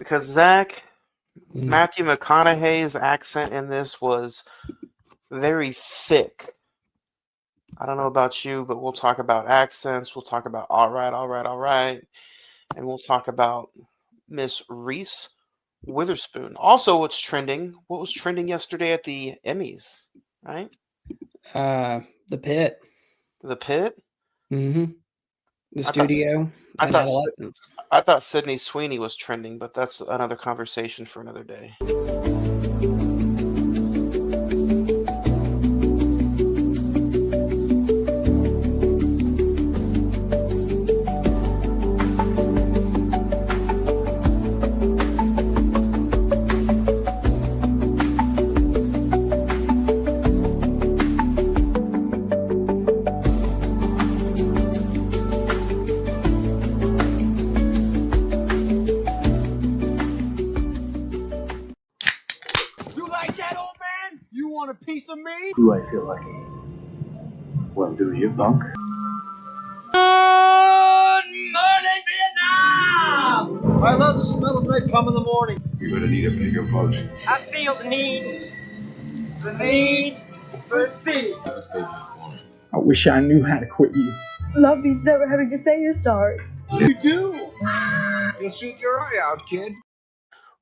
Because Zach, Matthew McConaughey's accent in this was very thick. I don't know about you, but we'll talk about accents. We'll talk about all right, and we'll talk about Miss Reese Witherspoon. Also, what's trending? What was trending yesterday at the Emmys? Right? The Pit. The Pit. The I Studio. I And thought Adolescence. I thought Sydney Sweeney was trending, but that's another conversation for another day. You like that, old man? You want a piece of me? Do I feel lucky? Well, do you, punk? Good morning, Vietnam! I love the smell of napalm in the morning. You're gonna need a bigger boat. I feel the need for speed. I wish I knew how to quit you. Love means never having to say you're sorry. You do. You'll shoot your eye out, kid.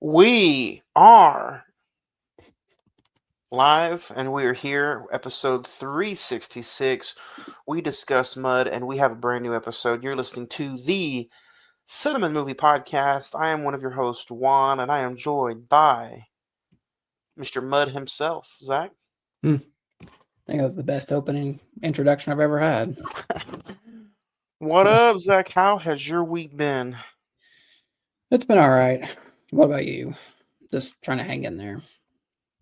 We are live and we are here, episode 366. We discuss Mud and we have a brand new episode. You're listening to the Cine-Men Movie Podcast. I am one of your hosts, Juan, and I am joined by Mr. Mud himself, Zach. I think that was the best opening introduction I've ever had. What up, Zach? How has your week been? It's been all right. What about you? Just trying to hang in there.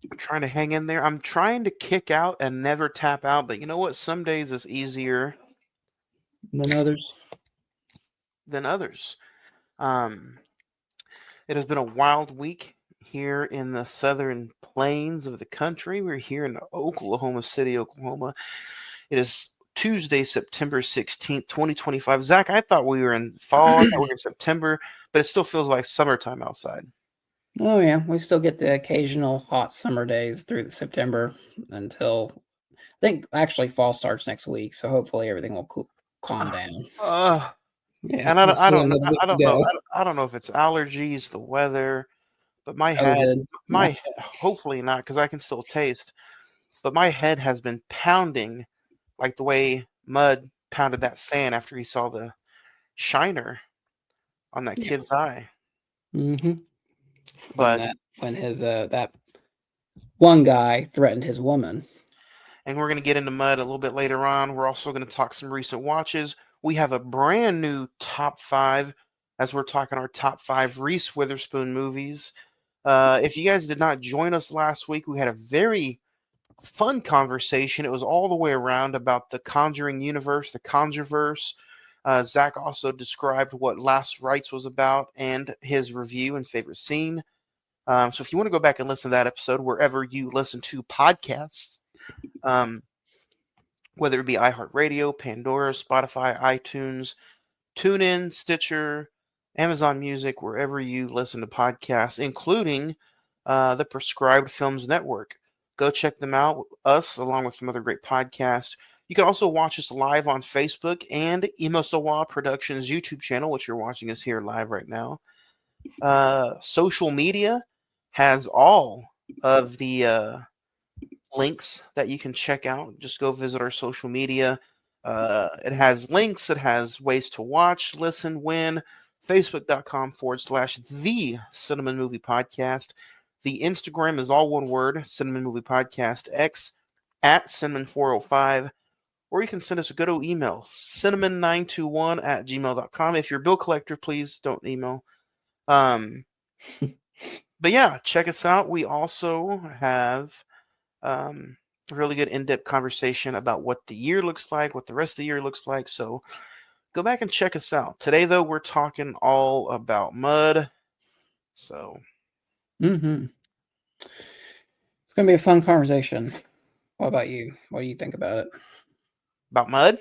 I'm trying to hang in there. I'm trying to kick out and never tap out, but you know what? Some days is easier Than others. than others. It has been a wild week here in the southern plains of the country. We're here in Oklahoma City, Oklahoma. It is Tuesday, September 16th, 2025. Zach, I thought we were in fall. I thought we were in September, but it still feels like summertime outside. Oh, yeah. We still get the occasional hot summer days through September until I think actually fall starts next week. So hopefully everything will calm down. Yeah, And I don't know. I don't know. I don't know if it's allergies, the weather, but my COVID. head, hopefully not, because I can still taste. But my head has been pounding, like the way Mud pounded that sand after he saw the shiner on that kid's eye. Mm-hmm. But when his that one guy threatened his woman. and we're going to get into Mud a little bit later on. We're also going to talk some recent watches. We have a brand new top 5 as we're talking our top 5 Reese Witherspoon movies. If you guys did not join us last week, we had a very fun conversation. It was all the way around about the Conjuring universe, the Conjureverse. Zach also described what Last Rites was about and his review and favorite scene. So if you want to go back and listen to that episode, wherever you listen to podcasts, whether it be iHeartRadio, Pandora, Spotify, iTunes, TuneIn, Stitcher, Amazon Music, wherever you listen to podcasts, including the Prescribed Films Network. Go check them out, us, along with some other great podcasts. You can also watch us live on Facebook and Imosawa Productions YouTube channel, which you're watching us here live right now. Social media has all of the links that you can check out. Just go visit our social media. It has links. It has ways to watch, listen, win. Facebook.com/the Cine-Men Movie Podcast. The Instagram is all one word, Cine-Men Movie Podcast. X at Cine-Men405. Or you can send us a good old email, cinemen921@gmail.com. If you're a bill collector, please don't email. But yeah, check us out. We also have a really good in-depth conversation about what the year looks like, what the rest of the year looks like. So go back and check us out. Today, though, we're talking all about Mud. So It's gonna be a fun conversation. What about you? What do you think about it? about Mud?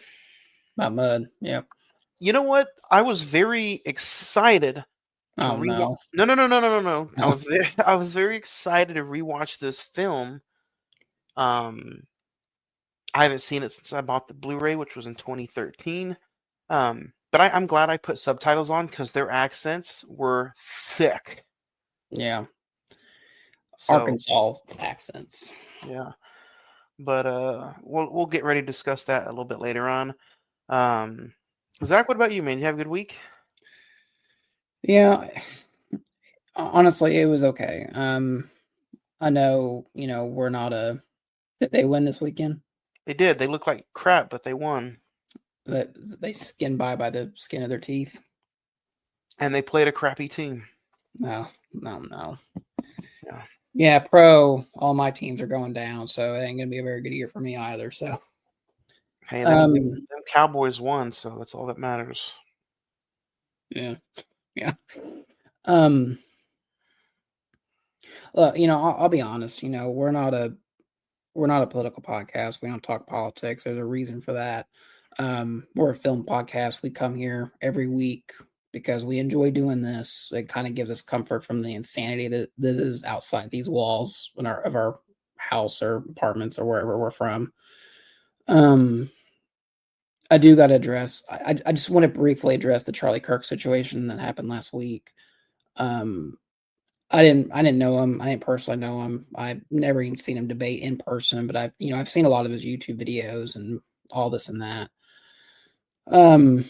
About Mud, yeah. You know what? I was very excited to Oh rewatch. no. No. No. I was very excited to rewatch this film. Um, I haven't seen it since I bought the Blu-ray, which was in 2013. But I'm glad I put subtitles on because their accents were thick. Yeah. So Arkansas accents. yeah, but we'll get ready to discuss that a little bit later on. Zach, what about you, man? You have a good week? Yeah. Honestly, it was okay. I know, we're not a. Did they win this weekend? They did. They look like crap, but they won, That they skinned by the skin of their teeth. and they played a crappy team. No. Yeah. Yeah, all my teams are going down, so it ain't gonna be a very good year for me either. So, Hey, them um, Cowboys won, so that's all that matters. yeah. Um, I'll be honest. We're not a political podcast. We don't talk politics. There's a reason for that. We're a film podcast. We come here every week because we enjoy doing this. It kind of gives us comfort from the insanity that is outside these walls of our house or apartments or wherever we're from. I do got to address. I just want to briefly address the Charlie Kirk situation that happened last week. I didn't know him. I didn't personally know him. I've never even seen him debate in person, but I've seen a lot of his YouTube videos and all this and that. Um,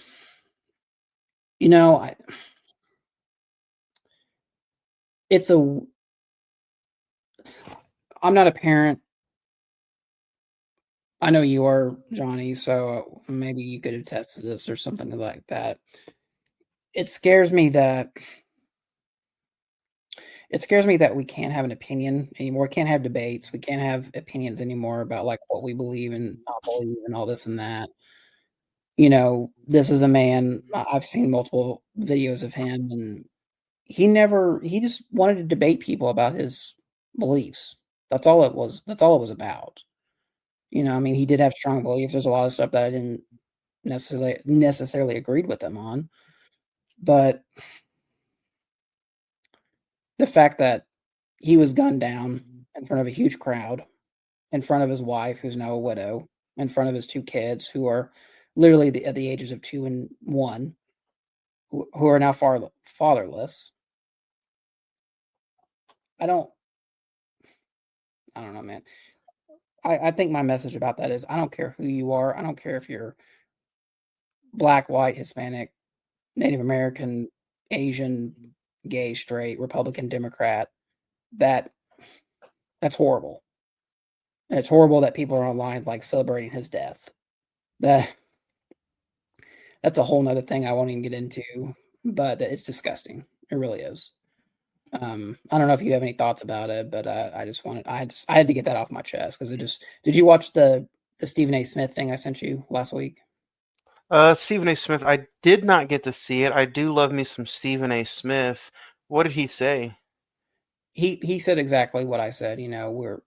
you know, I, it's a. I'm not a parent. I know you are, Johnny, so maybe you could attest to this or something like that. It scares me that we can't have an opinion anymore. We can't have debates. We can't have opinions anymore about like what we believe and not believe and all this and that. This is a man. I've seen multiple videos of him, and he just wanted to debate people about his beliefs. That's all it was. That's all it was about. I mean, he did have strong beliefs. There's a lot of stuff that I didn't necessarily agreed with him on, but the fact that he was gunned down in front of a huge crowd, in front of his wife, who's now a widow, in front of his two kids, who are literally at the ages of 2 and 1, who are now fatherless. I don't know, man. I think my message about that is I don't care who you are. I don't care if you're black, white, Hispanic, Native American, Asian, gay, straight, Republican, Democrat. That's horrible. And it's horrible that people are online like celebrating his death. That's a whole nother thing I won't even get into, but it's disgusting. It really is. I don't know if you have any thoughts about it, but I had to get that off my chest because did you watch the Stephen A. Smith thing I sent you last week? Stephen A. Smith. I did not get to see it. I do love me some Stephen A. Smith. What did he say? He said exactly what I said.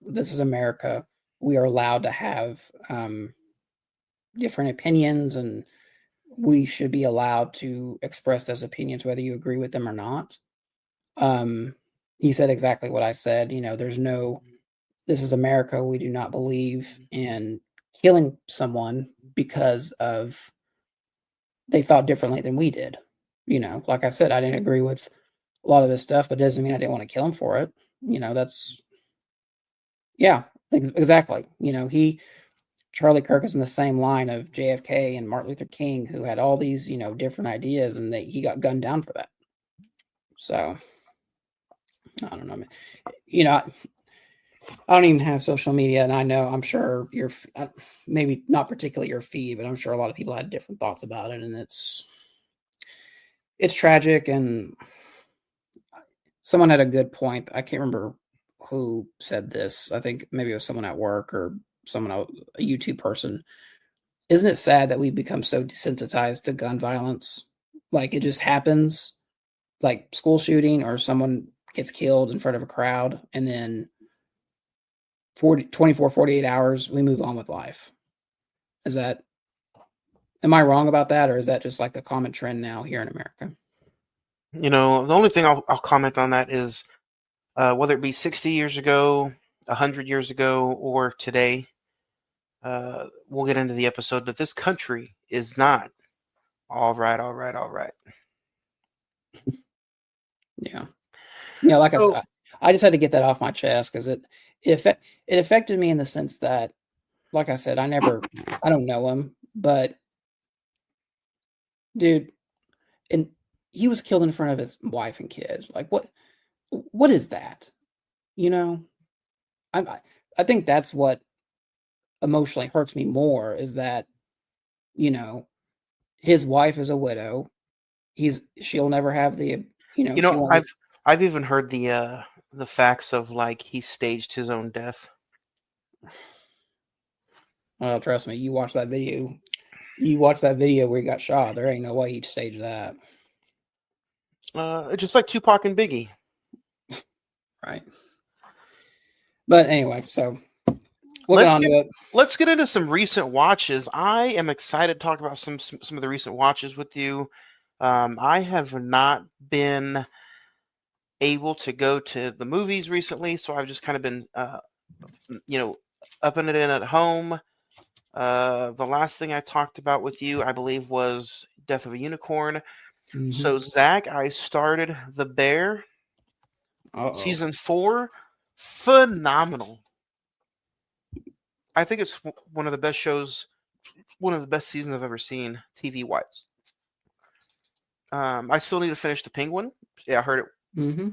This is America. We are allowed to have different opinions, and we should be allowed to express those opinions, whether you agree with them or not. He said exactly what I said. This is America. We do not believe in killing someone because of they thought differently than we did. Like I said, I didn't agree with a lot of this stuff, but it doesn't mean I didn't want to kill him for it. Yeah, exactly. Charlie Kirk is in the same line of JFK and Martin Luther King, who had all these, different ideas, and he got gunned down for that. So I don't know, man. I don't even have social media, and I'm sure maybe not particularly your feed, but I'm sure a lot of people had different thoughts about it, and it's tragic. And someone had a good point. I can't remember who said this. I think maybe it was someone at work or a YouTube person. Isn't it sad that we've become so desensitized to gun violence? Like it just happens, like school shooting or someone gets killed in front of a crowd, and then 48 hours, we move on with life. Am I wrong about that? Or is that just like the common trend now here in America? The only thing I'll comment on that is whether it be 60 years ago, 100 years ago, or today. We'll get into the episode, but this country is not all right, all right, all right. Yeah. Like I said, I just had to get that off my chest because it affected me in the sense that, like I said, I don't know him, but dude, and he was killed in front of his wife and kid. Like, what is that? I think that's what emotionally hurts me more is that, his wife is a widow. She'll never have the, she won't. I've even heard the facts of like he staged his own death. Well, trust me, you watch that video. You watch that video where he got shot. There ain't no way he'd stage that. Just like Tupac and Biggie. Right. But anyway, so let's get into some recent watches. I am excited to talk about some of the recent watches with you. I have not been able to go to the movies recently, so I've just kind of been, upping it in at home. The last thing I talked about with you, I believe, was Death of a Unicorn. Mm-hmm. So, Zach, I started The Bear. Season 4. Phenomenal. I think it's one of the best shows, one of the best seasons I've ever seen, TV-wise. I still need to finish The Penguin. Yeah, I heard it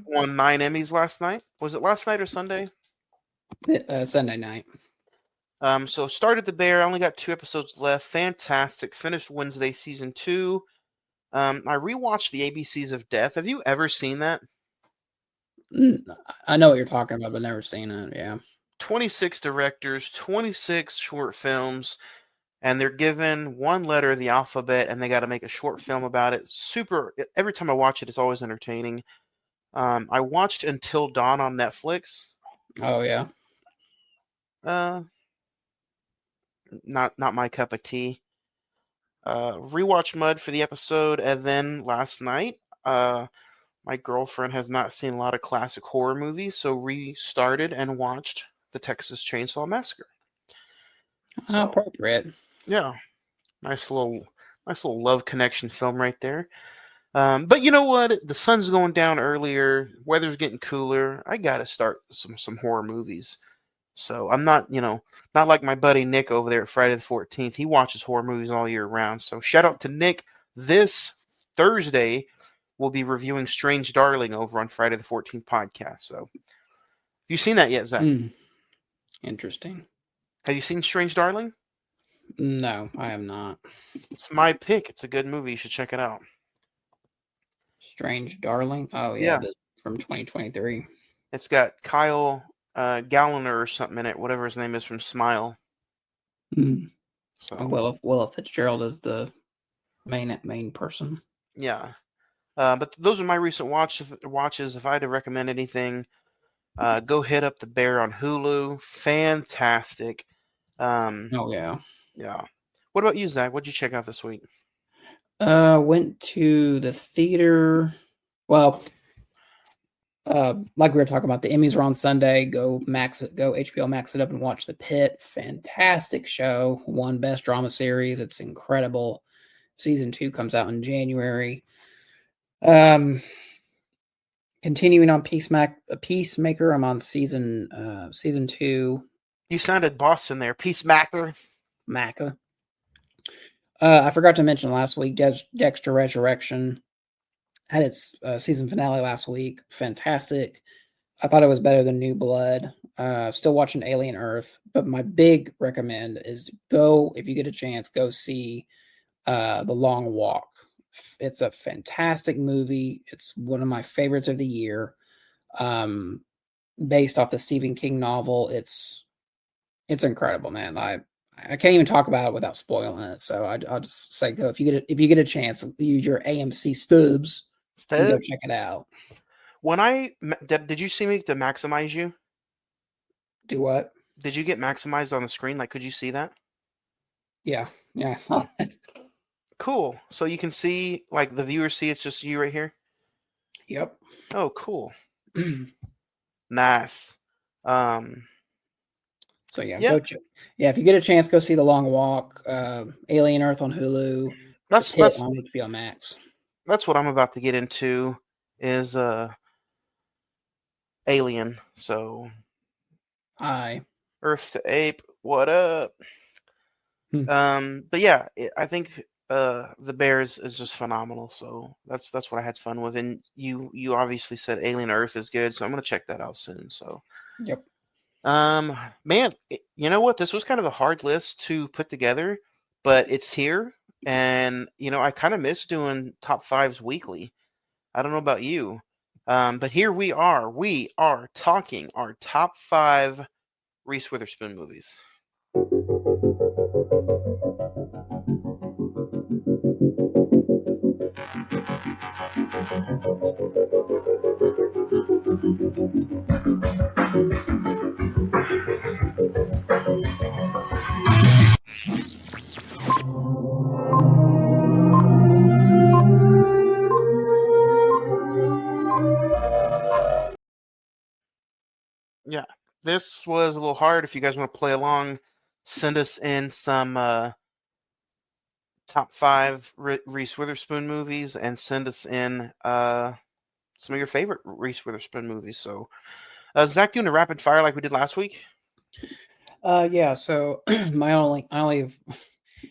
won 9 Emmys last night. Was it last night or Sunday? Sunday night. So started The Bear. I only got 2 episodes left. Fantastic. Finished Wednesday season 2. I rewatched the ABCs of Death. Have you ever seen that? I know what you're talking about, but never seen it. Yeah. 26 directors, 26 short films, and they're given one letter of the alphabet, and they got to make a short film about it. Super. Every time I watch it, it's always entertaining. I watched Until Dawn on Netflix. Oh yeah. Not my cup of tea. Rewatched Mud for the episode, and then last night, my girlfriend has not seen a lot of classic horror movies, so restarted and watched the Texas Chainsaw Massacre. So, appropriate. Yeah, nice little love connection film right there. But you know what? The sun's going down earlier. Weather's getting cooler. I gotta start some horror movies. So I'm not, not like my buddy Nick over there at Friday the 14th. He watches horror movies all year round. So shout out to Nick. This Thursday, we'll be reviewing Strange Darling over on Friday the 14th podcast. So have you seen that yet, Zach? Interesting. Have you seen Strange Darling? No, I have not. It's my pick. It's a good movie. You should check it out. Strange Darling? Oh, yeah. From 2023. It's got Kyle Gallner or something in it, whatever his name is from Smile. So Willa Fitzgerald is the main person. Yeah. But those are my recent watches. If I had to recommend anything, go hit up The Bear on Hulu. Fantastic. Oh yeah. Yeah. What about you, Zach? What'd you check out this week? Went to the theater. Well, like we were talking about, the Emmys are on Sunday. Go HBO Max it up and watch The Pit. Fantastic show. Won Best Drama Series. It's incredible. Season 2 comes out in January. Continuing on Peacemaker. I'm on season 2. You sounded Boston there. Peacemaker. Macca. I forgot to mention last week, Dexter Resurrection had its season finale last week. Fantastic. I thought it was better than New Blood. Still watching Alien Earth, but my big recommend is if you get a chance, go see The Long Walk. It's a fantastic movie. It's one of my favorites of the year. Based off the Stephen King novel. It's incredible, man. I can't even talk about it without spoiling it. So I'll just say go if you get a chance, use your AMC stubs and go check it out. Did you see me to maximize you? Do what? Did you get maximized on the screen? Like, could you see that? Yeah, I saw it. Cool. So you can see, like, the viewers see it's just you right here. Yep. Oh, cool. Nice. So yeah, Yeah. if you get a chance, go see The Long Walk, Alien Earth on Hulu, The That's Pit that's on HBO Max. that's what I'm about to get into is Alien. So Hi. Earth to Ape, what up? But yeah, I think the Bears is just phenomenal. So that's what I had fun with. And you obviously said Alien Earth is good, so I'm gonna check that out soon. So Yep. man, you know what? This was kind of a hard list to put together, but it's here, and I kind of miss doing top fives weekly. I don't know about you, but here we are. We are talking our top five Reese Witherspoon movies. Yeah, this was a little hard. If you guys want to play along, send us in some top five Reese Witherspoon movies, and send us in some of your favorite Reese Witherspoon movies. So, Zach, doing a rapid fire like we did last week? Yeah. So I only have,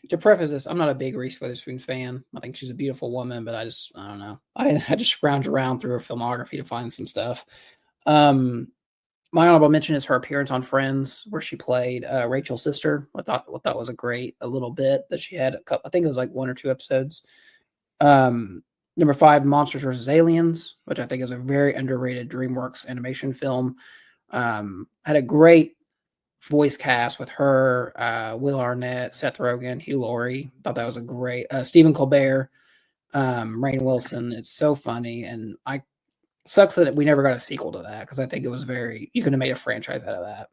to preface this, I'm not a big Reese Witherspoon fan. I think she's a beautiful woman, but I don't know. I just scrounge around through her filmography to find some stuff. My honorable mention is her appearance on Friends, where she played Rachel's sister. I thought was a little bit that she had. I think it was like 1 or 2 episodes. Number 5, Monsters vs. Aliens, which I think is a very underrated DreamWorks animation film. Had a great voice cast with her, Will Arnett, Seth Rogen, Hugh Laurie. Thought that was a great Stephen Colbert, Rainn Wilson. It's so funny, and I sucks that we never got a sequel to that because I think it was you could have made a franchise out of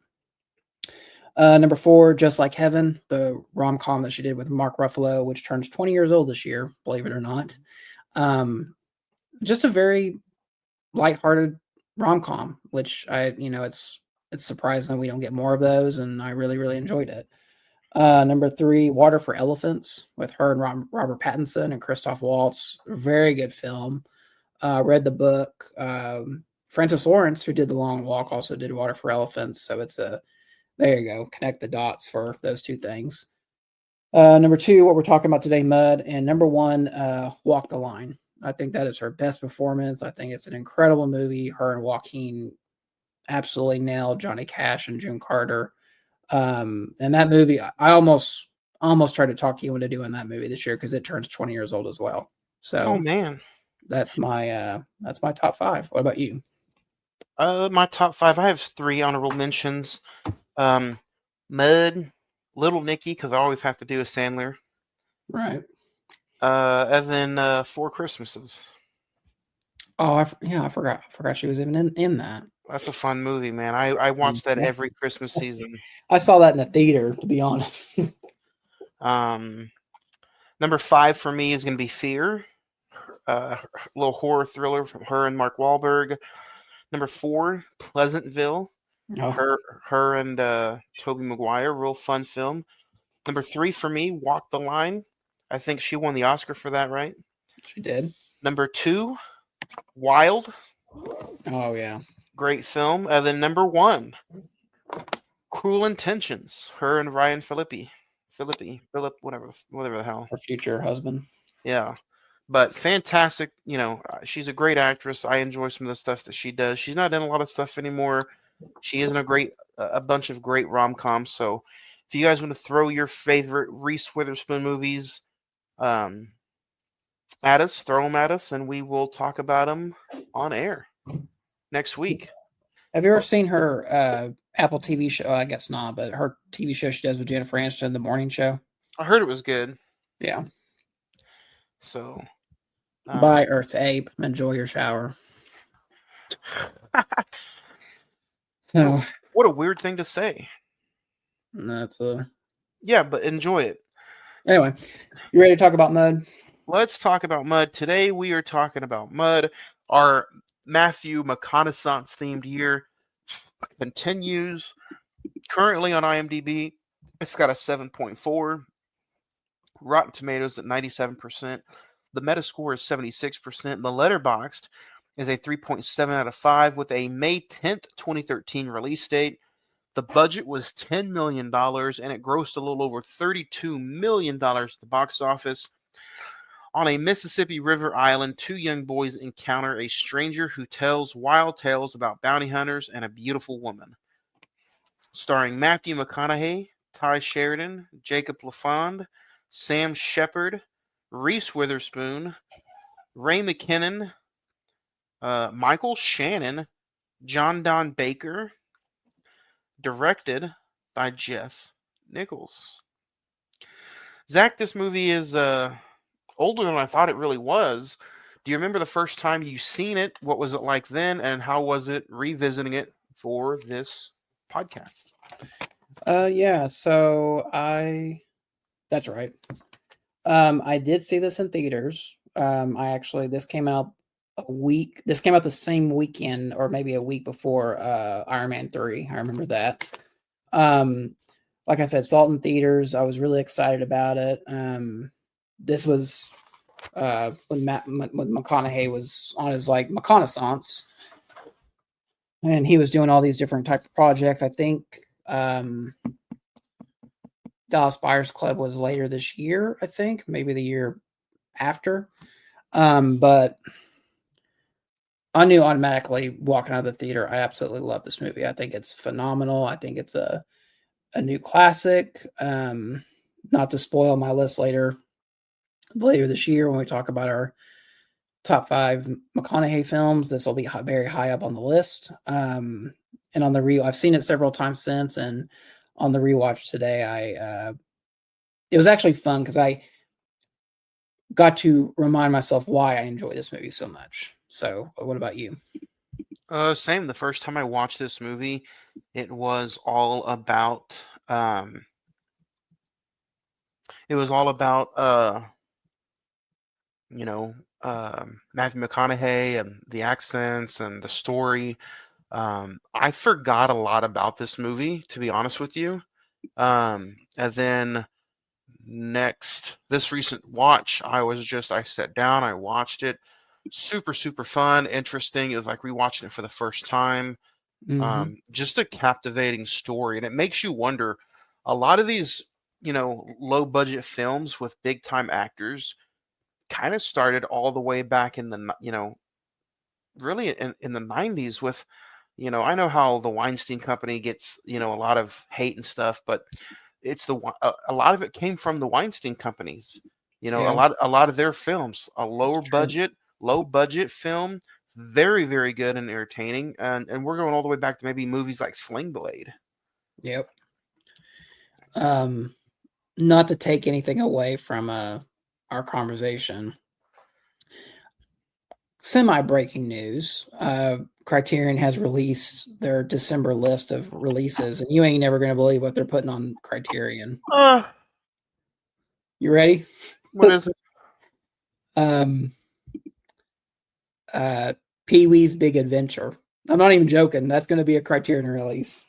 that. Number 4, Just Like Heaven, the rom-com that she did with Mark Ruffalo, which turns 20 years old this year, believe it or not. Just a very lighthearted rom-com, which it's surprising we don't get more of those, and I really, really enjoyed it. Number 3, Water for Elephants, with her and Robert Pattinson and Christoph Waltz. Very good film. Read the book. Francis Lawrence, who did The Long Walk, also did Water for Elephants. So there you go. Connect the dots for those two things. Number 2, what we're talking about today, Mud. And number 1, Walk the Line. I think that is her best performance. I think it's an incredible movie. Her and Joaquin absolutely nailed Johnny Cash and June Carter. And that movie, I almost tried to talk you into doing that movie this year because it turns 20 years old as well. So, oh man, that's my top 5. What about you? My top 5. I have 3 honorable mentions. Mud, Little Nicky, because I always have to do a Sandler. Right. And then 4 Christmases. Oh, I forgot she was even in that. That's a fun movie, man. I watch that every Christmas season. I saw that in the theater, to be honest. Number 5 for me is going to be Fear, a little horror thriller from her and Mark Wahlberg. Number 4, Pleasantville, her and Tobey Maguire, real fun film. Number 3 for me, Walk the Line. I think she won the Oscar for that, right? She did. Number 2, Wild. Oh yeah, great film. And then number 1, Cruel Intentions. Her and Ryan Phillippe, whatever the hell. Her future husband. Yeah, but fantastic. She's a great actress. I enjoy some of the stuff that she does. She's not in a lot of stuff anymore. She is in a bunch of great rom-coms. So if you guys want to throw your favorite Reese Witherspoon movies at us, throw them at us, and we will talk about them on air next week. Have you ever seen her Apple TV show? I guess not, but her TV show she does with Jennifer Aniston, The Morning Show. I heard it was good. Yeah. So, bye, Earth to Ape. Enjoy your shower. So, what a weird thing to say. Yeah, but enjoy it. Anyway, you ready to talk about Mud? Let's talk about Mud. Today we are talking about Mud. Our Matthew McConaughey themed year continues. Currently on IMDb, it's got a 7.4. Rotten Tomatoes at 97%. The Metascore is 76%. The Letterboxd is a 3.7 out of 5 with a May 10th, 2013 release date. The budget was $10 million, and it grossed a little over $32 million at the box office. On a Mississippi River island, two young boys encounter a stranger who tells wild tales about bounty hunters and a beautiful woman. Starring Matthew McConaughey, Ty Sheridan, Jacob LaFond, Sam Shepard, Reese Witherspoon, Ray McKinnon, Michael Shannon, John Don Baker, directed by Jeff Nichols. Zach, this movie is older than I thought it really was. Do you remember the first time you seen it? What was it like then, and how was it revisiting it for this podcast? Yeah, so that's right. I did see this in theaters. This came out the same weekend or maybe a week before Iron Man 3. I remember that. Like I said, saw it in theaters. I was really excited about it. This was when McConaughey was on his like reconnaissance, and he was doing all these different type of projects. I think Dallas Buyers Club was later this year, I think, maybe the year after. But I knew automatically walking out of the theater, I absolutely love this movie. I think it's phenomenal. I think it's a new classic. Not to spoil my list later this year when we talk about our top 5 McConaughey films, this will be very high up on the list. And on the I've seen it several times since, and on the rewatch today, it was actually fun because I got to remind myself why I enjoy this movie so much. So, what about you? Same. The first time I watched this movie, it was all about Matthew McConaughey and the accents and the story. I forgot a lot about this movie, to be honest with you. And then this recent watch, I sat down, I watched it. Super, super fun, interesting. It was like rewatching it for the first time. Mm-hmm. Just a captivating story. And it makes you wonder, a lot of these, low budget films with big time actors kind of started all the way back in the, really in the 90s with, I know how the Weinstein Company gets, a lot of hate and stuff, but it's a lot of it came from the Weinstein companies. Yeah. A lot of their films, a low budget film, very, very good and entertaining. And we're going all the way back to maybe movies like Sling Blade. Yep. Not to take anything away from our conversation. Semi-breaking news. Criterion has released their December list of releases, and you ain't never going to believe what they're putting on Criterion. You ready? What is it? Pee-wee's Big Adventure. I'm not even joking. That's going to be a Criterion release.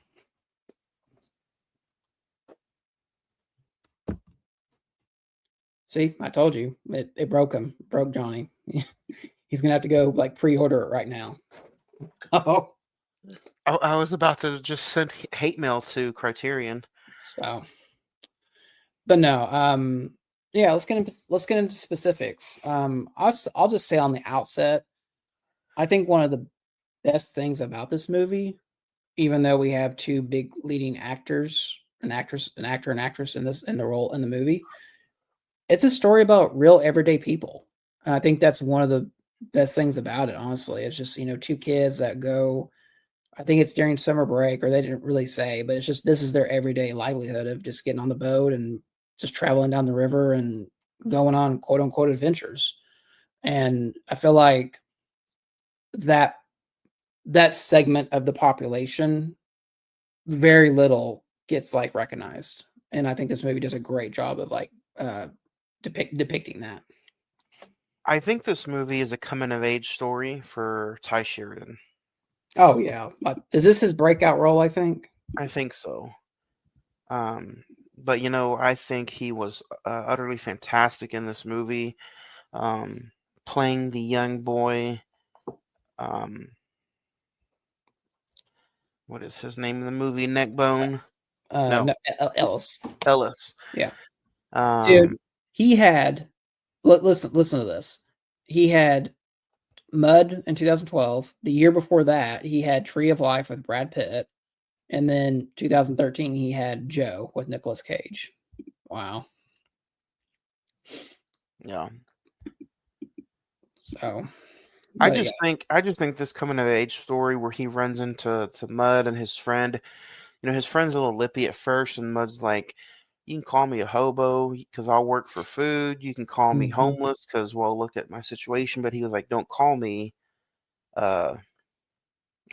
See, I told you. It broke him. Broke Johnny. He's going to have to go like pre-order it right now. Oh. I was about to just send hate mail to Criterion. So, but no, yeah, let's get into specifics. I'll just say on the outset, I think one of the best things about this movie, even though we have 2 big leading actors, an actor and actress in the movie, it's a story about real everyday people. And I think that's one of the best things about it, honestly. It's just, 2 kids that go, I think it's during summer break, or they didn't really say, but it's just, this is their everyday livelihood of just getting on the boat and just traveling down the river and going on quote unquote adventures. And I feel like that segment of the population, very little gets like recognized. And I think this movie does a great job of like depicting that. I think this movie is a coming of age story for Ty Sheridan. Oh yeah, is this his breakout role? I think. I think so. But I think he was utterly fantastic in this movie, um, playing the young boy. Um, what is his name in the movie? Neckbone? No, No, Ellis. Ellis. Yeah, dude, Um, he had. Listen to this. He had Mud in 2012. The year before that, he had Tree of Life with Brad Pitt, and then 2013 he had Joe with Nicolas Cage. Wow. yeah. So, I but yeah. just think this coming of age story where he runs into Mud and his friend. His friend's a little lippy at first, and Mud's like, "You can call me a hobo because I'll work for food. You can call me Mhm. homeless because, well, look at my situation." But he was like, "Don't call me." Uh,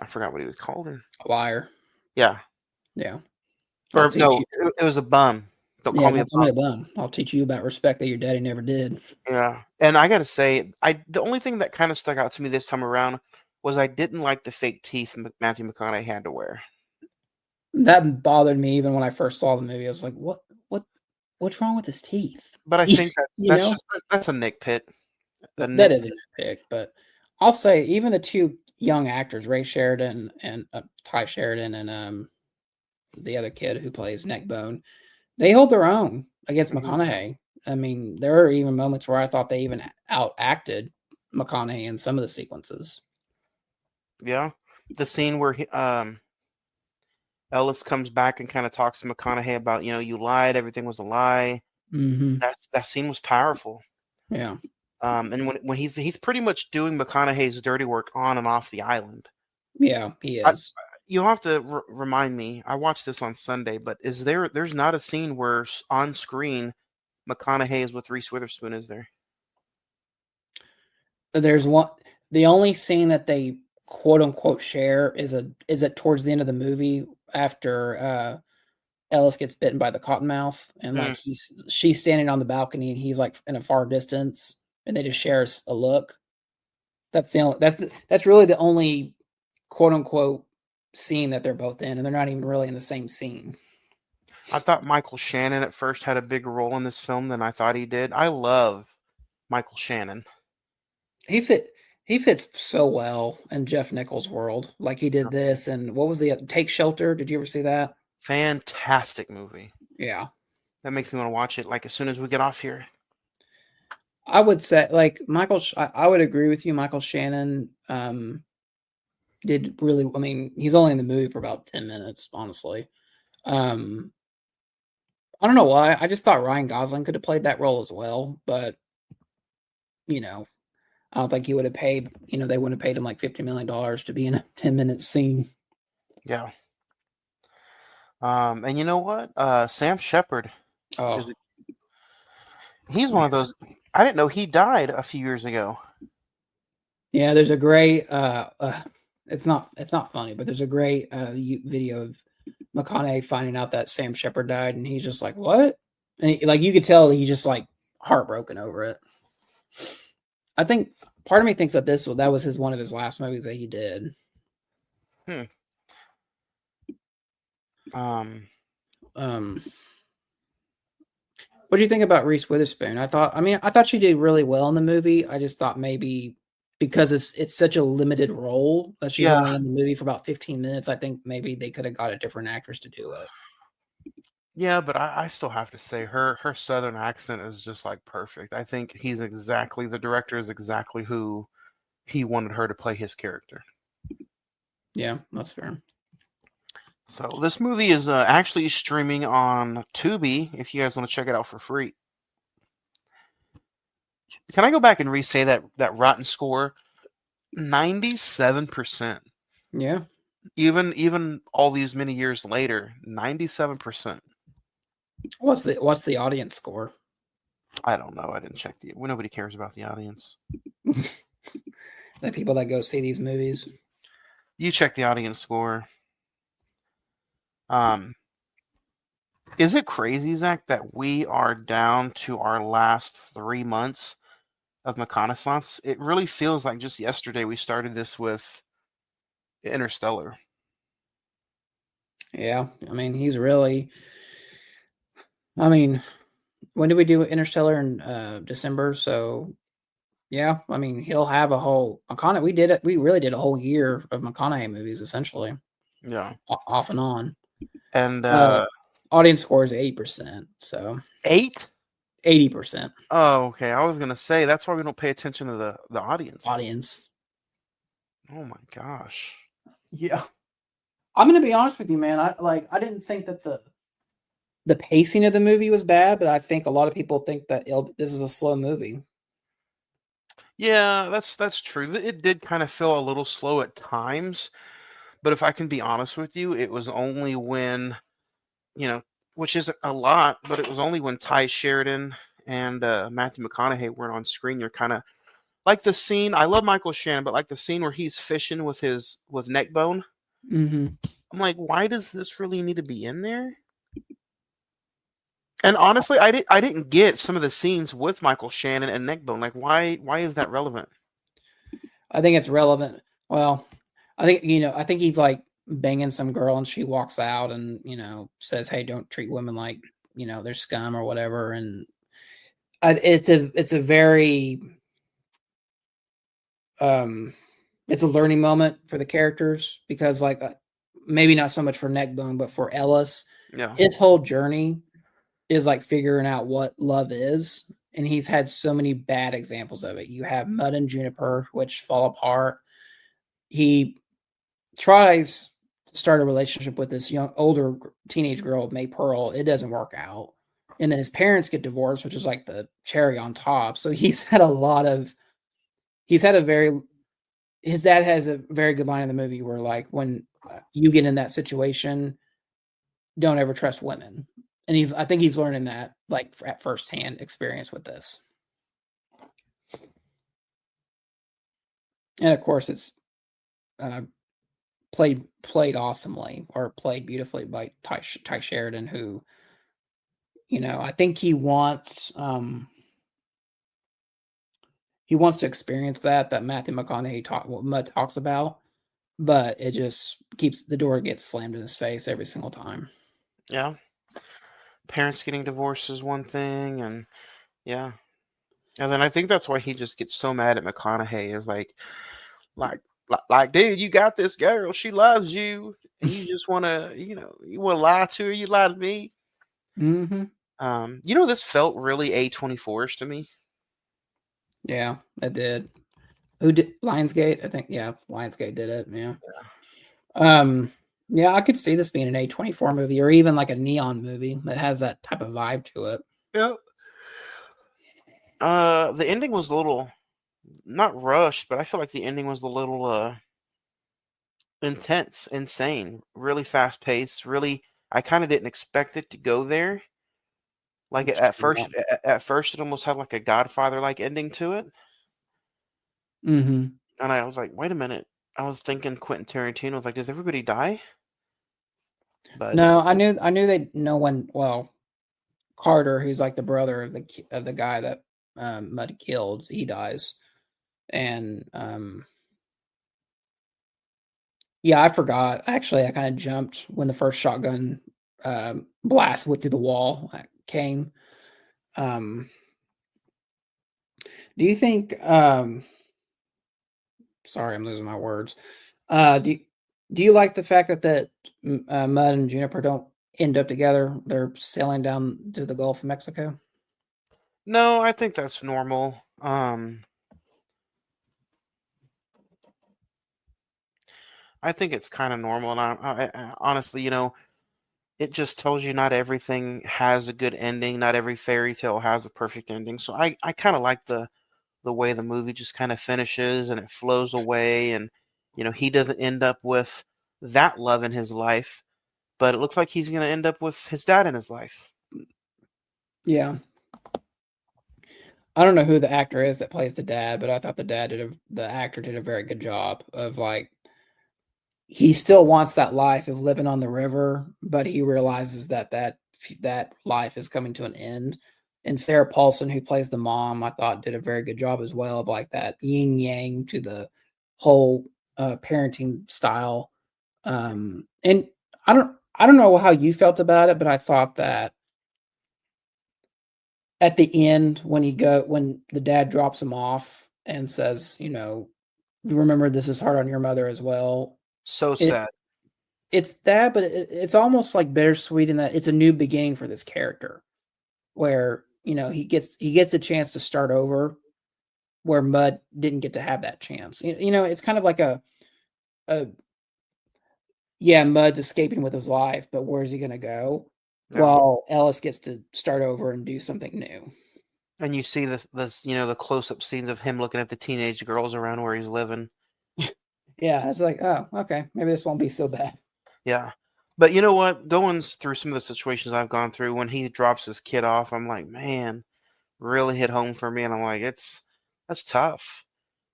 I forgot what he was called. A liar. Yeah, Yeah. I'll or teach no, you. it was a bum. Don't Yeah, call me a don't call me bum. a bum. I'll teach you about respect that your daddy never did. Yeah, and I gotta say, the only thing that kind of stuck out to me this time around was I didn't like the fake teeth Matthew McConaughey had to wear. That bothered me even when I first saw the movie. I was like, what what's wrong with his teeth? But I think You know? that's a nitpick. A That nitpick. is a nitpick, but I'll say even the two young actors, Ray Sheridan and Ty Sheridan and the other kid who plays Neckbone, they hold their own against Mhm. McConaughey. I mean, there are even moments where I thought they even outacted McConaughey in some of the sequences. Yeah, the scene where Ellis comes back and kind of talks to McConaughey about, you lied, everything was a lie. Mm-hmm. That scene was powerful. Yeah. And when he's pretty much doing McConaughey's dirty work on and off the island. Yeah, he I, is. you'll have to remind me. I watched this on Sunday, but there's not a scene where on screen McConaughey is with Reese Witherspoon, is there? There's one. The only scene that they quote unquote share is at towards the end of the movie after Ellis gets bitten by the cottonmouth, and Mm, like she's standing on the balcony, and he's like in a far distance, and they just share a look. That's really the only quote unquote scene that they're both in, and they're not even really in the same scene. I thought Michael Shannon at first had a bigger role in this film than I thought he did. I love Michael Shannon. He fit he fits so well in Jeff Nichols' world. Like he did this, and what was the Take Shelter? Did you ever see that? Fantastic movie. Yeah. That makes me want to watch it like as soon as we get off here. I would say like I would agree with you. Michael Shannon did really. I mean, he's only in the movie for about 10 minutes, honestly. Um, I don't know why. I just thought Ryan Gosling could have played that role as well, but you know, I don't think he would have paid. They wouldn't have paid him like $50 million to be in a 10-minute scene. Yeah. And you know what? Sam Shepard Oh, is he's one of those. I didn't know he died a few years ago. yeah. There's a great. It's not funny, but there's a great video of McConaughey finding out that Sam Shepard died, and he's just like, "What?" And like you could tell, he's just like heartbroken over it. I think part of me thinks that that was one of his last movies that he did. Hmm. Um. Um, what do you think about Reese Witherspoon? I thought she did really well in the movie. I just thought maybe because it's such a limited role that she's Yeah. only in the movie for about 15 minutes. I think maybe they could have got a different actress to do it. Yeah, but I still have to say her southern accent is just like perfect. I think the director is exactly who he wanted her to play his character. Yeah, that's fair. So this movie is actually streaming on Tubi if you guys want to check it out for free. Can I go back and re-say that Rotten score? 97%. Yeah. Even all these many years later, 97%. What's the audience score? I don't know. I didn't check nobody cares about the audience. The people that go see these movies. You check the audience score. Is it crazy, Zach, that we are down to our last 3 months of McConaissance. It really feels like just yesterday we started this with Interstellar. Yeah, I mean, he's really. I mean, when did we do Interstellar in December? So yeah, I mean, he'll have a whole McConaughey. We did it. We really did a whole year of McConaughey movies, essentially, Yeah. off and on. And Audience score is 80%. So 8? 80% Oh, okay. I was gonna say that's why we don't pay attention to the audience. audience. Oh my gosh. Yeah, I'm gonna be honest with you, man. I didn't think that the pacing of the movie was bad, but I think a lot of people think that this is a slow movie. Yeah, that's true. It did kind of feel a little slow at times, but if I can be honest with you, it was only when, which isn't a lot, but it was only when Ty Sheridan and Matthew McConaughey weren't on screen. You're kind of like the scene. I love Michael Shannon, but like the scene where he's fishing with neck bone. Mm-hmm. I'm like, why does this really need to be in there? And honestly, I didn't get some of the scenes with Michael Shannon and Neckbone. Like, why is that relevant? I think it's relevant. Well, I think he's like banging some girl and she walks out and, says, "Hey, don't treat women like, they're scum or whatever." And it's a very, it's a learning moment for the characters because like, maybe not so much for Neckbone, but for Ellis, Yeah. his whole journey is like figuring out what love is. And he's had so many bad examples of it. You have Mud and Juniper, which fall apart. He tries to start a relationship with this older teenage girl, May Pearl. It doesn't work out. And then his parents get divorced, which is like the cherry on top. So he's had his dad has a very good line in the movie where like, when you get in that situation, don't ever trust women. And I think he's learning that like at firsthand experience with this. And of course it's played awesomely or played beautifully by Ty Sheridan, who, I think he wants to experience that Matthew McConaughey talks about, but it just the door gets slammed in his face every single time. Yeah. Parents getting divorced is one thing, and yeah. And then I think that's why he just gets so mad at McConaughey is like, dude, you got this girl. She loves you. And you just want to, you want to lie to her. You lie to me. Mm-hmm. This felt really A24ish to me. Yeah, it did. Who did Lionsgate? I think, yeah, Lionsgate did it. Yeah. Yeah, I could see this being an A24 movie or even like a Neon movie that has that type of vibe to it. Yeah. The ending was a little not rushed, but I feel like the ending was a little intense, insane, really fast paced. Really, I kind of didn't expect it to go there. Like at first, it almost had like a Godfather like ending to it. Mm-hmm. And I was like, wait a minute. I was thinking Quentin Tarantino was like, does everybody die? But No, I knew no one. Well, Carter, who's like the brother of the guy that Mud killed, he dies, and yeah, I forgot. Actually, I kind of jumped when the first shotgun blast went through the wall came. Do you think? Sorry, I'm losing my words. Do you like the fact that Mud and Juniper don't end up together? They're sailing down to the Gulf of Mexico. no, I think that's normal. I think it's kind of normal, and I honestly, it just tells you not everything has a good ending. Not every fairy tale has a perfect ending. So I kind of like the way the movie just kind of finishes and it flows away, and he doesn't end up with that love in his life, but it looks like he's going to end up with his dad in his life. Yeah. I don't know who the actor is that plays the dad, but I thought the actor did a very good job of like, he still wants that life of living on the river, but he realizes that life is coming to an end. And Sarah Paulson, who plays the mom, I thought did a very good job as well of like that yin yang to the whole parenting style. And I don't know how you felt about it, but I thought that at the end when when the dad drops him off and says, you know, you remember this is hard on your mother as well. So It sad. it's that, but it's almost like bittersweet in that it's a new beginning for this character, where you know he gets a chance to start over, where Mud didn't get to have that chance. You know, it's kind of like a yeah, Mud's escaping with his life, but where's he going to go? Yeah. While Ellis gets to start over and do something new. And you see this, the close-up scenes of him looking at the teenage girls around where he's living. Yeah, it's like, oh, okay, maybe this won't be so bad. Yeah. But you know what? Going through some of the situations I've gone through, when he drops his kid off, I'm like, man, really hit home for me. And I'm like, that's tough,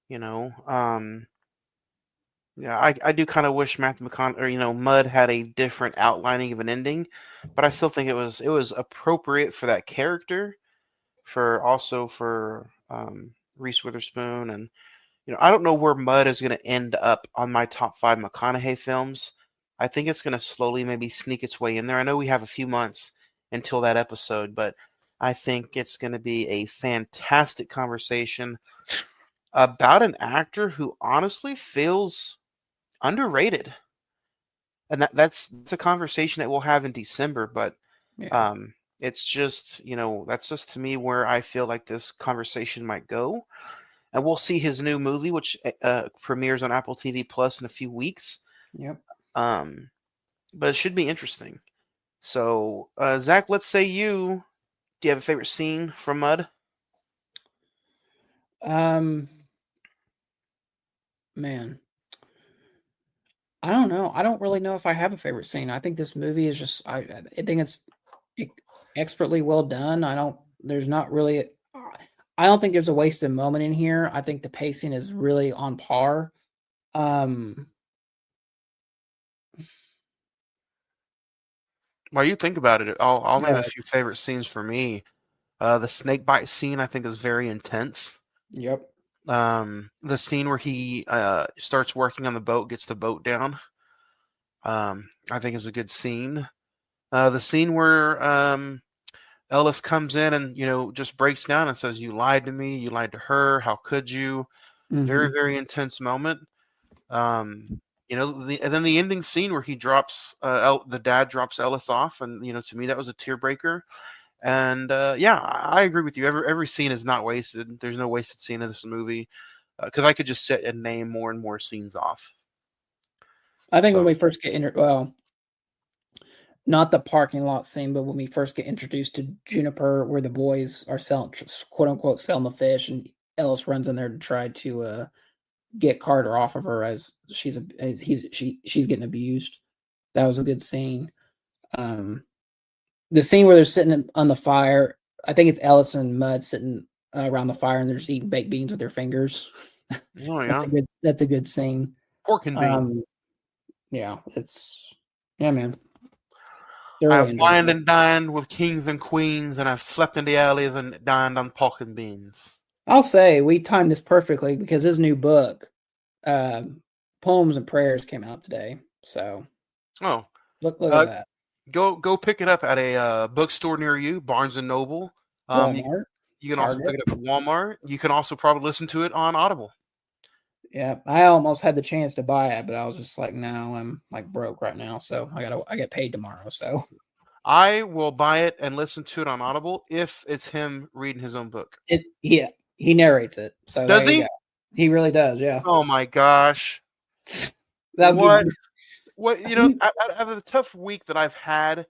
you know. Yeah, I do kind of wish Matthew McConaughey, or Mud had a different outlining of an ending, but I still think it was appropriate for that character, for Reese Witherspoon, and I don't know where Mud is going to end up on my top 5 McConaughey films. I think it's going to slowly maybe sneak its way in there. I know we have a few months until that episode, but I think it's going to be a fantastic conversation about an actor who honestly feels underrated. And that's a conversation that we'll have in December, but Yeah. it's just, that's just to me where I feel like this conversation might go. And we'll see his new movie, which premieres on Apple TV Plus in a few weeks. Yep. But it should be interesting. So, Zach, let's say do you have a favorite scene from Mud? Man, I don't know. I don't really know if I have a favorite scene. I think this movie is just, I think it's expertly well done. There's not really, I don't think there's a wasted moment in here. I think the pacing is really on par. While you think about it, I'll name a Yeah. few favorite scenes for me. The snake bite scene I think is very intense. Yep. The scene where he starts working on the boat, gets the boat down, I think is a good scene. The scene where Ellis comes in and just breaks down and says, "You lied to me. You lied to her. How could you?" Very, Mhm. very intense moment. Um, and then the ending scene where he drops the dad drops Ellis off, and to me that was a tear breaker. And yeah, I agree with you. Every scene is not wasted. There's no wasted scene in this movie, because I could just sit and name more and more scenes off. I think when So we first get well, not the parking lot scene, but when we first get introduced to Juniper, where the boys are selling, quote unquote, selling the fish, and Ellis runs in there to try to get Carter off of her as she's getting abused. That was a good scene. The scene where they're sitting on the fire, I think it's Ellis and Mud sitting around the fire and they're just eating baked beans with their fingers. oh yeah, That's a good scene. pork and beans. Yeah, yeah, man. I've Thoroughly wined enjoyable. and dined with kings and queens, and I've slept in the alleys and dined on pork and beans. I'll say we timed this perfectly because his new book, Poems and Prayers, came out today. So Oh, look at uh, that. go pick it up at a bookstore near you, Barnes and Noble. You Walmart, can also pick Target. it up at Walmart. You can also probably listen to it on Audible. Yeah, I almost had the chance to buy it, but I was just like, no, I'm like broke right now, so I get paid tomorrow. So I will buy it and listen to it on Audible if it's him reading his own book. he narrates it. So Does there you he? go. He really does. Yeah. Oh my gosh! That'll give What? you. What? Out of the tough week that I've had,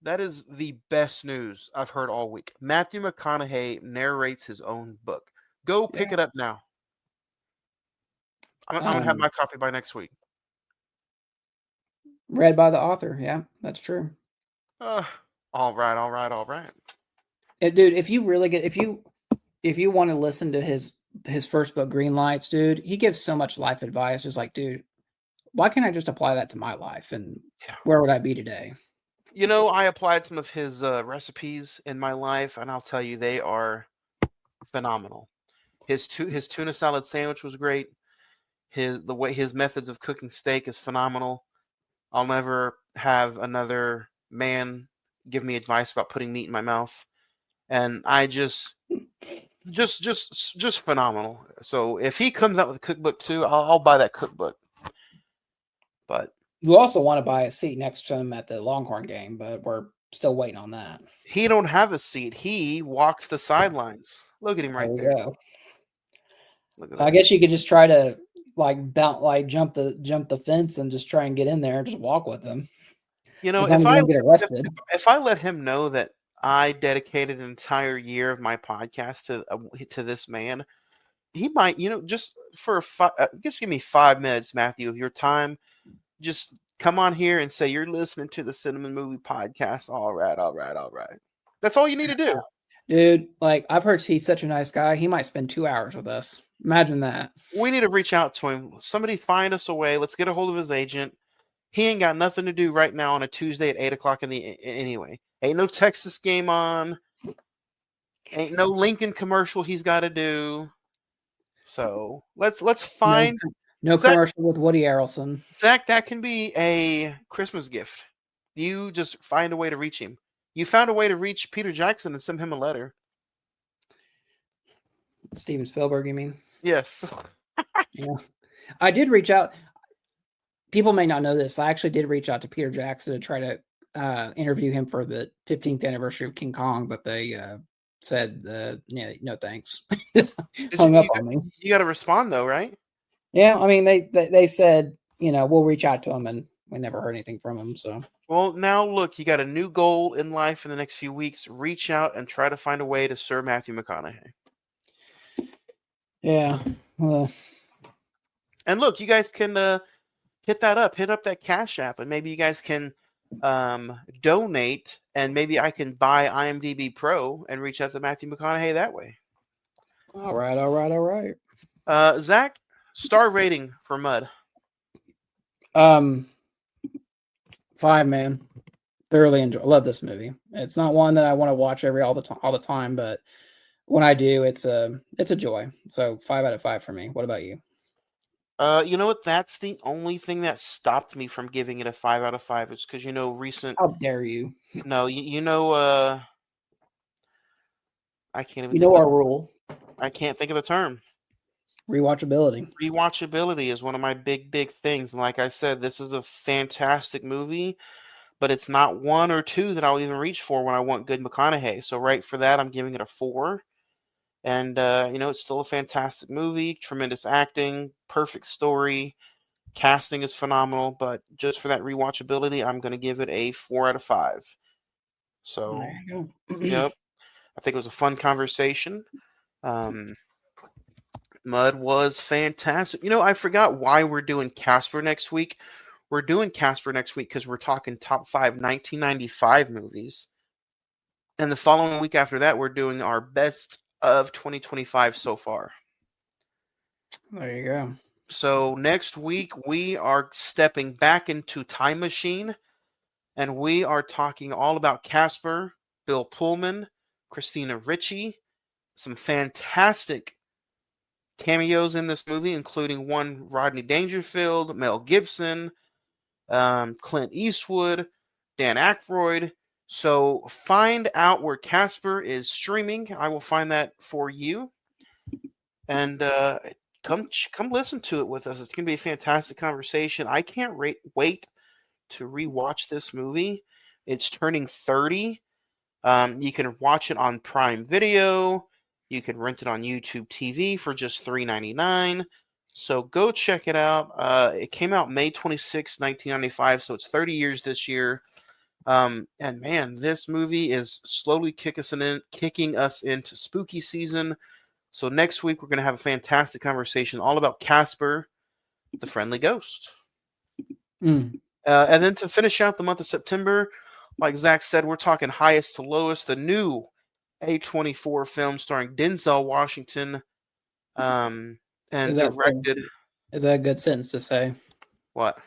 that is the best news I've heard all week. Matthew McConaughey narrates his own book. Go pick Yeah. it up now. I'm gonna have my copy by next week. Read by the author. Yeah, that's true. Uh, all right, all right, all right. Dude, if you really get if you want to listen to his first book, Green Lights, dude, he gives so much life advice. It's like, dude, why can't I just apply that to my life and Yeah. where would I be today? You know, I applied some of his recipes in my life, and I'll tell you, they are phenomenal. His tuna salad sandwich was great. His methods of cooking steak is phenomenal. I'll never have another man give me advice about putting meat in my mouth, and I just phenomenal. So if he comes out with a cookbook too, I'll buy that cookbook. But You also want to buy a seat next to him at the Longhorn game, but we're still waiting on that. he don't have a seat. He walks the sidelines. Look at him right there. Go. Look at I that. guess you could just try to jump the fence and just try and get in there and just walk with them. You know, As long as you don't get arrested. if I let him know that I dedicated an entire year of my podcast to this man, he might, just for just give me 5 minutes, Matthew, of your time. Just come on here and say you're listening to the Cine-Men Movie Podcast. All right, all right, all right. That's all you need to do. Dude, like, I've heard he's such a nice guy. He might spend 2 hours with us. Imagine that. We need to reach out to him. Somebody find us a way. Let's get a hold of his agent. He ain't got nothing to do right now on a Tuesday at 8 o'clock anyway. Ain't no Texas game on. Ain't no Lincoln commercial he's got to do. So let's find no Zach, commercial with Woody Harrelson. Zach, that can be a Christmas gift. You just find a way to reach him. You found a way to reach Peter Jackson and send him a letter. Steven Spielberg, you mean? Yes. Yeah. I did reach out. People may not know this. I actually did reach out to Peter Jackson to try to interview him for the 15th anniversary of King Kong, but they said, no thanks. Hung up on me. You got to respond though, right? Yeah, I mean, they said, we'll reach out to him, and we never heard anything from him. So, well, now look, you got a new goal in life in the next few weeks. Reach out and try to find a way to Sir Matthew McConaughey. Yeah. And look, you guys can hit up that Cash App, and maybe you guys can donate, and maybe I can buy IMDb Pro and reach out to Matthew McConaughey that way. All right. Zach, star rating for Mud. 5, man. Thoroughly enjoy. Love this movie. It's not one that I want to watch all the time, but when I do, it's a joy. So 5 out of 5 for me. What about you? You know what? That's the only thing that stopped me from giving it a 5 out of 5 is because recent. How dare you? No, I can't even. Our rule. I can't think of the term. Rewatchability. Rewatchability is one of my big things, and like I said, this is a fantastic movie, but it's not 1 or 2 that I'll even reach for when I want good McConaughey. So right for that, I'm giving it a 4. And, it's still a fantastic movie, tremendous acting, perfect story, casting is phenomenal, but just for that rewatchability, I'm going to give it a 4 out of 5. So, There you go. yep, I think it was a fun conversation. Mud was fantastic. I forgot why we're doing Casper next week. We're doing Casper next week because we're talking top 5 1995 movies. And the following week after that, we're doing our best of 2025 so far. There you go. So next week we are stepping back into Time Machine, and we are talking all about Casper, Bill Pullman, Christina Ricci, some fantastic cameos in this movie, including one Rodney Dangerfield, Mel Gibson, Clint Eastwood, Dan Aykroyd. So find out where Casper is streaming. I will find that for you. And come listen to it with us. It's going to be a fantastic conversation. I can't wait to rewatch this movie. It's turning 30. You can watch it on Prime Video. You can rent it on YouTube TV for just $3.99. So go check it out. It came out May 26, 1995, so it's 30 years this year. And man, this movie is slowly kicking us into spooky season. So next week we're going to have a fantastic conversation all about Casper, the Friendly Ghost. And then to finish out the month of September, like Zach said, we're talking highest to lowest, the new A24 film starring Denzel Washington, and directed. Is that a good sentence to say? What?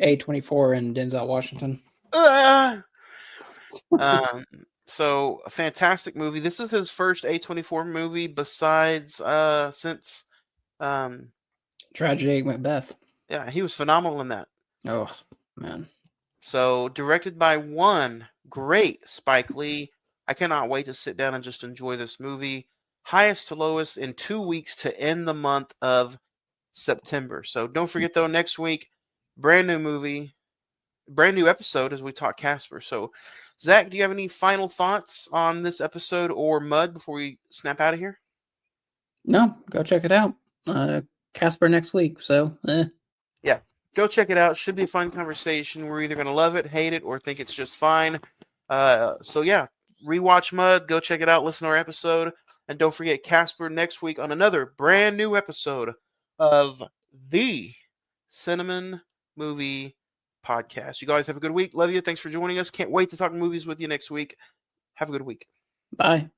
A24 and Denzel Washington. So a fantastic movie. This is his first A24 movie besides since Tragedy Macbeth. Yeah, he was phenomenal in that. Oh, man. So directed by one great Spike Lee. I cannot wait to sit down and just enjoy this movie. Highest to lowest in 2 weeks to end the month of September. So don't forget though, next week, brand new movie, brand new episode as we talk Casper. So Zach, do you have any final thoughts on this episode or Mud before we snap out of here? No, go check it out. Casper next week. So, Yeah, go check it out. Should be a fun conversation. We're either going to love it, hate it, or think it's just fine. So yeah, rewatch Mud. Go check it out. Listen to our episode. And don't forget Casper next week on another brand new episode of the Cine-Men Movie Podcast. You guys have a good week. Love you. Thanks for joining us. Can't wait to talk movies with you next week. Have a good week. Bye.